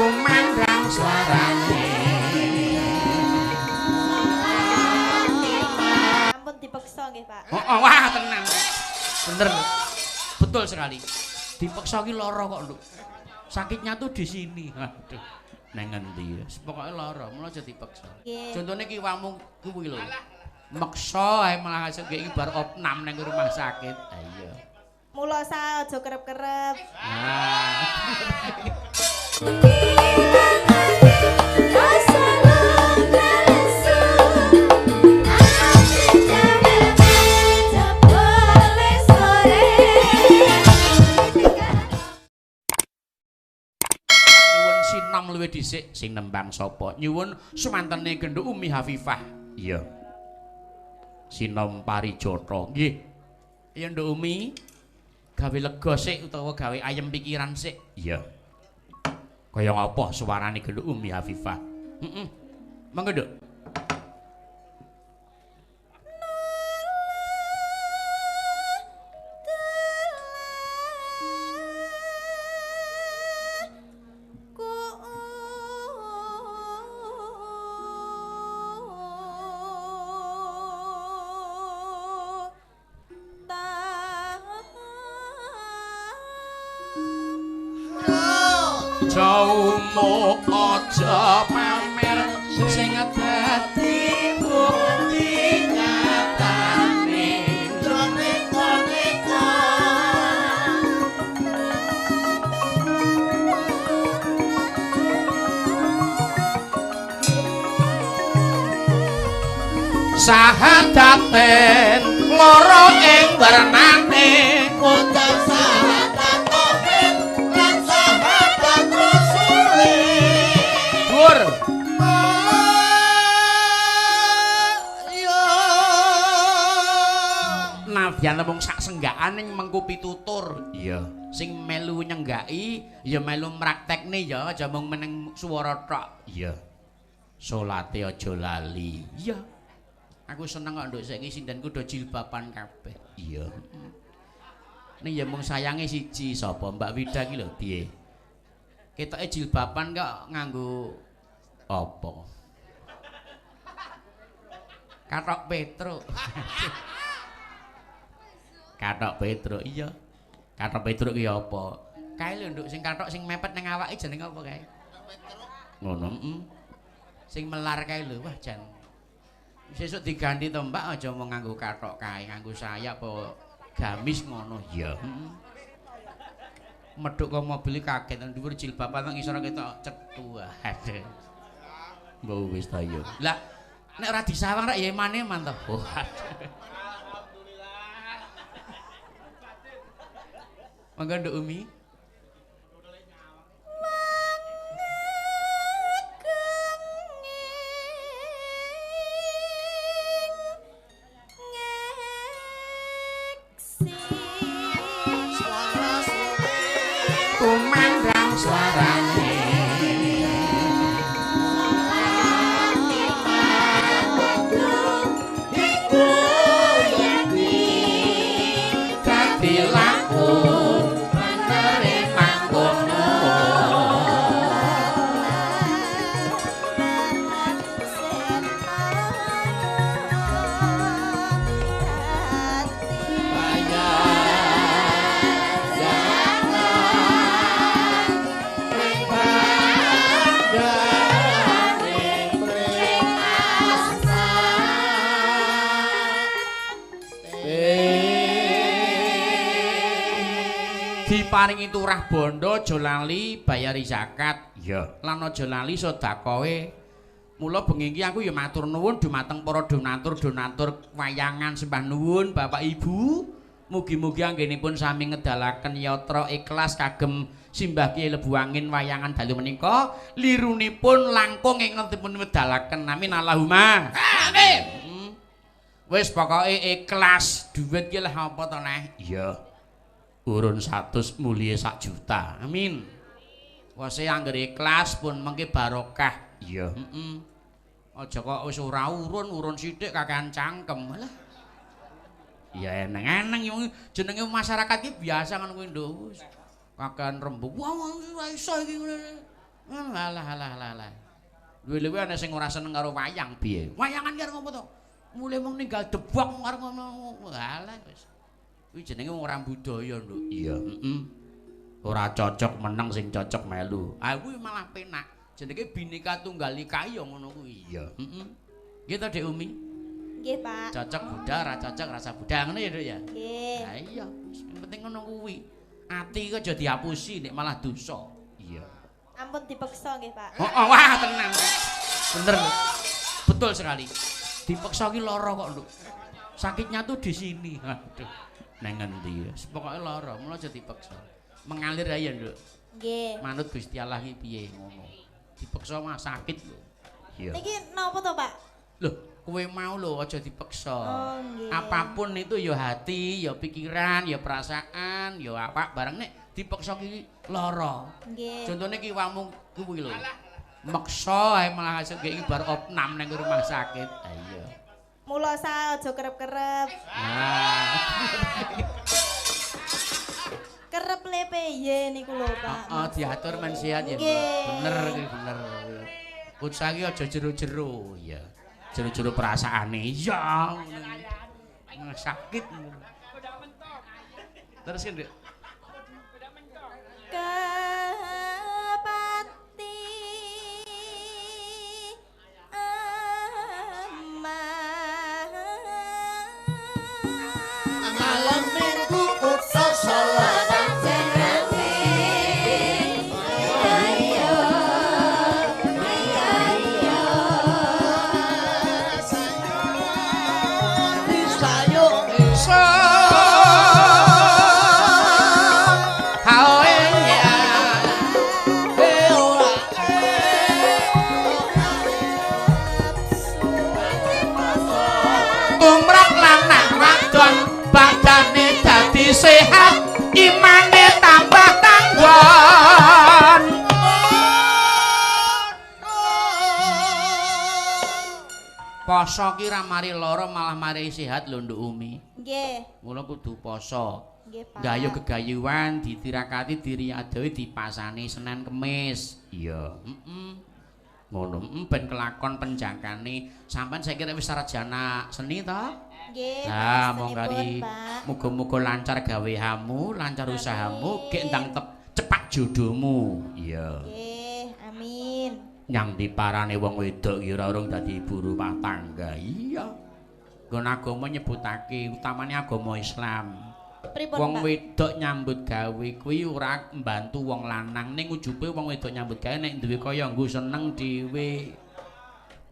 kumandang suarane. Ampun dipeksa nggih, Pak. Oh, wah tenang. Bener. Betul sekali. Dipeksa ki lara kok, Nduk. Sakitnya tuh di sini. Aduh. Nang ngendi ya? Pokoke lara, mula aja dipeksa. Contone ki wamu kuwi lho. Meksa ae malah iki bar opnam nang rumah sakit. Ha iya. Mula sa aja kerep-kerep. Nah. Sinam luwih dhisik sing nembang sapa? Nyuwun sumantene Genduk Umi Hafifah. Iya. Sinom Parijata. Nggih. Ya Nduk Umi, gawe lega sik utawa gawe ayem pikiran sik. Iya. Kaya ngapa suarane Genduk Umi Hafifah? Heeh. Monggo, Nduk. Jaumo aja pamer sing dadi bukti nyatane neka-neka sahadaten loro ing wernane ucap sahadat tauhid lan sahadat rasul dhuwur nabiyan mung sak senggakan ning mengku pitutur iya sing melu nyenggaki ya melu praktekne ya aja mung meneng swara tok iya salate aja lali iya aku seneng kok nduk saiki sindenku do jilbaban kabeh. Iya. Ning ya mung sayange siji sapa Mbak Wida ki lho piye? Ketoke jilbaban kok nganggo apa? Kathok Petro. Kathok Petro iya. Kathok Petro ki apa? Kae lho nduk sing kathok sing mepet ning awake jeneng apa kae? Ngono, sing melar kae lho wah jan sesuk diganti to Mbak aja mau nganggo kathok kae, nganggo sayap apa gamis ngono. Iya. Medhuk kok mobil kaget nang dhuwur jilbaban nang ngisor ketok cethu. Aduh. Mbok wis ta yo. Lah nek ora disawang rek ya emane mantep. Oh. Alhamdulillah. Mangga Nduk Umi. Kumandang suarane iku yati dadi laku menere mangkono diparingi turah bondo aja lali bayari zakat iya lan aja lali sedekahe mula bengi iki aku ya matur nuwun dumateng para donatur wayangan sembah nuwun Bapak Ibu mugi-mugi anggenipun sami ngedalaken yatra ikhlas kagem simbah Kyai Lebuangin wayangan dalu menika lirunipun langkung ing ngentipun medalaken amin Allahumma amin wis pokoke ikhlas dhuwit ki lah apa to neh iya urun 100 mulie 1 juta. Amin. Wase anggere ikhlas pun mengke barokah. Iya, Aja kok wis ora urun sithik kakean cangkem. Lah. Ya eneng-eneng yo jenenge masyarakat iki biasa ngono kuwi, Nduk. Kakean rembug. Wah, ora iso iki ngene. Alah. Luwe-luwe ana sing ora seneng karo wayang piye? Wayangan karo ngopo to? Mulai mung ninggal debok karo ngono. Alah wis. Kuwi jenenge wong ora budaya, Nduk. Iya, Ora cocok meneng sing cocok melu. Ah kuwi malah penak. Jenenge Bhinneka Tunggal Ika ya ngono kuwi. Iya, Nggih to, Dik Umi? Nggih, Pak. Cocok Buddha, ora cocok rasa Buddha ngono ya, Nduk ya? Nggih. Lah iya, sing penting ngono kuwi. Ati kok aja diapusi nek malah dosa. Iya. Ampun dipeksa nggih, Pak. Oh, wah tenang. Bener. Betul sekali. Dipeksa ki lara kok, Nduk. Sakitnya tuh di sini. Aduh. Nang ngendi? Pokoke lara, mula aja dipeksa. Mengalir aja, Nduk. Nggih. Manut Gusti Allah ki piye ngono. Dipeksa mah sakit lho. Iya. Niki napa to, Pak? Loh, kowe mau lho aja dipeksa. Oh, nggih. Apapun itu ya hati, ya pikiran, ya perasaan, ya apa bareng nek dipeksa ki lara. Nggih. Contone ki wamu kuwi lho. Meksa ae malah iki bar opnam nang rumah sakit. Ha iya. Mula sa aja kerep-kerep. Kerep lepe niku lho, Pak. Heeh, diatur men sehat ya. Nggih. Bener iki bener. Kutsa ki aja jero-jero ya. Jero-jero perasaane. Iya. Sakit. Terus Nduk. Kapati malam minggu kutsa sholawat jenenge ayo sayo bisa sehat imane tambah tanggon poso ki ra mari lara malah mari sehat lho Nduk Umi. Nggih. Mula kudu poso. Nggih, Pak. Gayuh gegayuhan ditirakati diri adewe dipasani Senin Kemis. Iya, ngono ben kelakon penjangkane sampean saiki wis sarjana seni to? Nggih. Nah, pastenipun, mong kari Pak. muga-muga lancar gawehamu, lancar usahamu, gek ndang cepak jodohmu. Iya. Nggih, amin. Nyang diparane wong wedok ki ora urung dadi ibu rumah tangga. Iya. Nggon agama nyebutake utamane agama Islam. Pripun, Wong Pak? wedok nyambut gawe kuwi ora mbantu wong lanang ning ujube wong wedok nyambut gawe nek duwe kaya nggo seneng dhewe.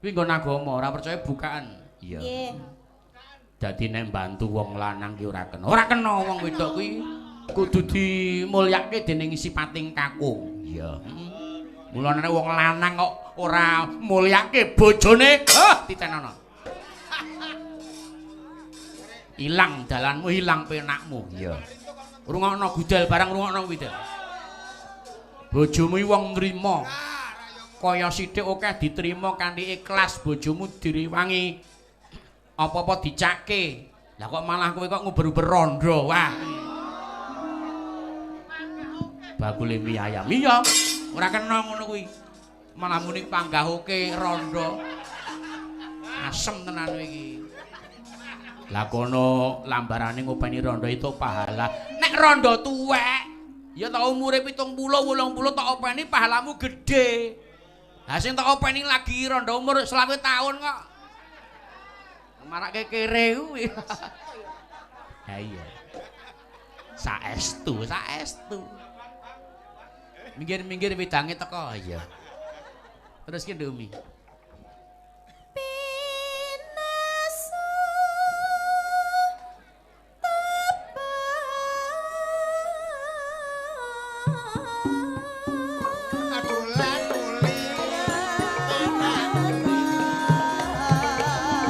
Kuwi nggon agama, ora percaya bukaan. Iya. Nggih. Dadi nek mbantu wong lanang ki ora kena. Ora kena wong wedok kuwi kudu dimulyake dening sipating kakung. Iya. Mulane wong lanang kok ora mulyake bojone, titenono. Ilang dalanmu, ilang penakmu. Iya. Rungokno gudel barang rungokno kuwi, Dik. Bojomu wong nrimo. Kaya sithik akeh diterima kanthi ikhlas, bojomu direwangi apa-apa dicakke. Lah kok malah kowe kok nguber-uber rondo. Wah. Bakule mie ayam. Iya. Ora kena ngono kuwi. Malah muni panggahuke rondo. Asem tenan kowe iki. Lah kono lambarane ngopeni rondo itu pahala. Nek rondo tuwek, ya tak umure 70, 80 tak openi pahalamu gedhe. Lah sing tak openi lagi rondo umur 20 tahun kok. Marake kere kuwi. Ha iya. Saestu. Minggir-minggir widange teko iya. Terus ki Nduk Umi.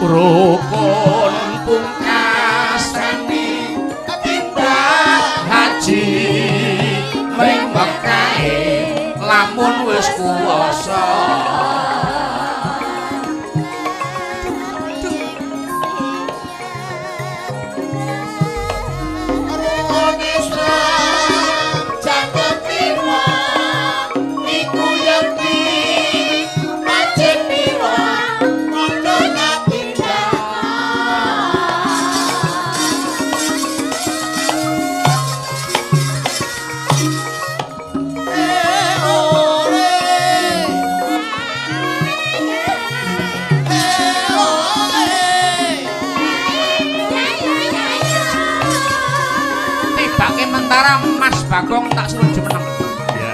Rukun pungkasane tindak haji mring Mekah lamun wis kuwasa rukun Islam jagat lima iku ya Mas Bagong tak suruh jumeneng. Ya.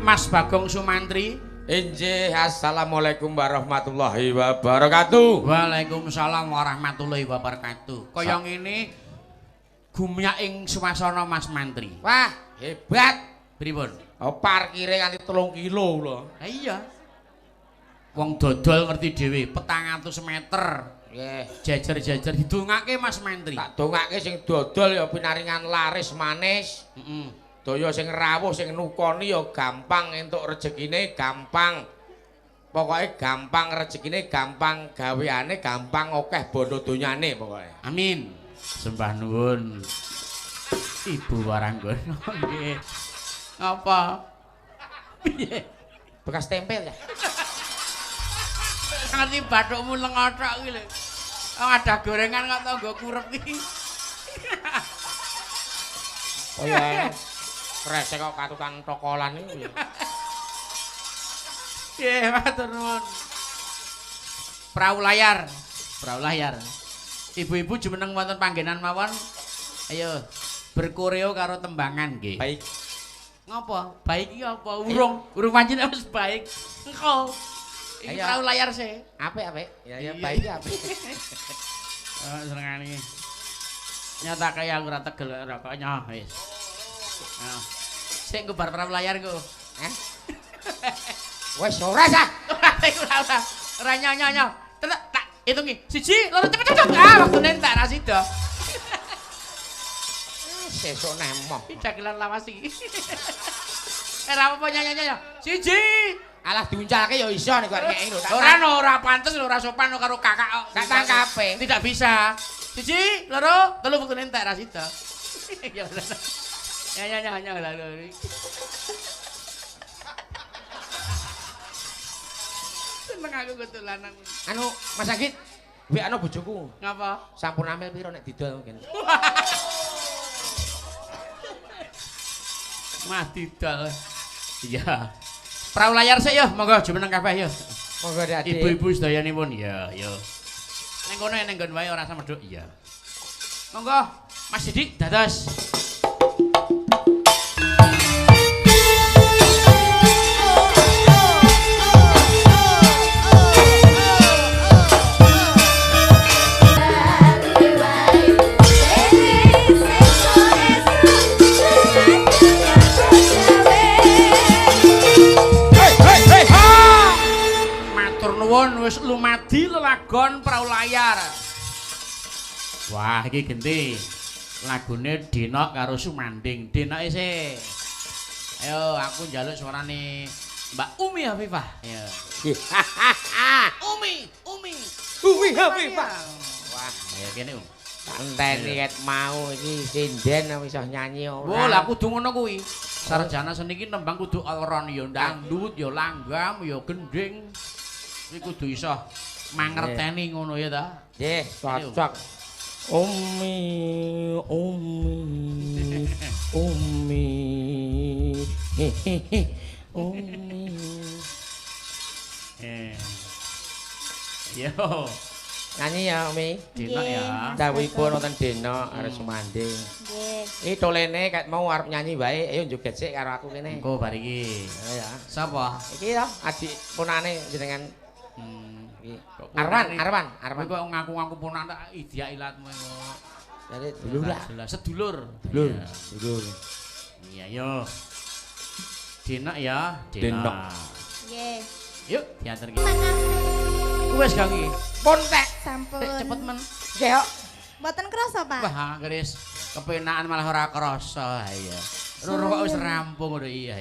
Mas Bagong Sumantri. Injih, assalamualaikum warahmatullahi wabarakatuh. Waalaikumsalam warahmatullahi wabarakatuh. Kaya ngene gumyak ing swasana Mas Mantri. Wah, hebat. Pripun? Oh, parkire nganti 3 kilo lho. Ha iya. Wong dodol ngerti dhewe, 400 meter. Nggih. Jajar-jajar didongake Mas Mantri. Tak dongake sing dodol ya pinaringan laris manis. Heeh. Daya sing rawuh sing nukoni ya gampang entuk rejekine, gampang. Pokoke gampang rejekine, gampang gaweane, gampang akeh bondo donyane pokoke. Amin. Sembah nuwun. Ibu Waranggono nggih. Apa? Piye? Bekas tempel ya. Ngerti bathukmu lengothok iki lho. Ada gorengan kok tanggo kurep iki. Oh ya. Kresek kok katutan tokolan iki ya. Nggih, matur nuwun. Prau layar. Prau layar. Ibu-ibu jumeneng wonten panggenan mawon. Ayo berkoreo karo tembangan nggih. Baik. Ngapa? Baik iki apa? Urung pancen wis baik. Engko. Iki Ayo. prau layar sih. Apik. Ya Iya. baik apik. Oh, senengane. Nyata kaya aku ora tegel rokoknya wis. Nah. Sik nggo bar prau layar ku. Hah? Wes ora sah. Ora nyanyi. Tak hitungi. 1, 2, cepet. Ah, waktune entek ra sida. Sesuk nemoh. Iki dagelan lawas iki. Ora apa nyanyi. 1. Alah diuncalke ya iso nek kok ngeki lho. Ora pantes ora sopan karo kakak kok. Gak tangkape. Tidak bisa. 1, 2, 3 waktune entek ra sida. Ya. Nyanyi. Seneng aku ketulanan. Anu, Mas Agit, WA-no bojoku. Ngapa? Sampun amel piro nek didol mungkin. Mah didol. Iya. Prau layar sik ya, monggo jumeneng kabeh ya. Monggo Adik. Ibu-ibu sedayanipun ya. Ning kono ning nggon wae ora samedhuk iya. Monggo Mas Didik dados. Wis lumadi lelagon prau layar. Wah, iki genti. Lagune Denok karo Sumanding. Denoke sih. Ayo aku njaluk suarane Mbak Umi Hafifah. Ya. Umi Hafifah. Wah, ya kene, Santeni ket mau iki sinden iso nyanyi ora. Oh, lah kudu ngono kuwi. Sarjana seni iki nembang kudu all-round ya dangdut ya langgam ya gending. Iki kudu iso mangerteni ngono ya ta. Nggih, cocok. Umi. Yo. Nyanyi ya Umi. Denok ya. Dawuhipun wonten Denok arep Sumanding. Nggih. Iki tolene ket mau arep nyanyi wae, ayo joget sik karo aku kene. Engko bar iki. Ya. Sapa? Iki ya adik punane jenengan iki. Arwan. Arwan. Kowe kok ngaku-ngaku punan tak idia ilatmu kok. Jadi dulur lah. Sedulur. Dulur. Iya. Dulur. Iya yo. Denok ya, Denok. Nggih. Yuk, diantar iki. Makasih. Wes Kang iki. Pun tek. Sampun. Cepet men. Nggih kok. Mboten krasa, Pak. Wah, keris kepenakan malah ora krasa. Iya. Roro kok wis rampung udah iya.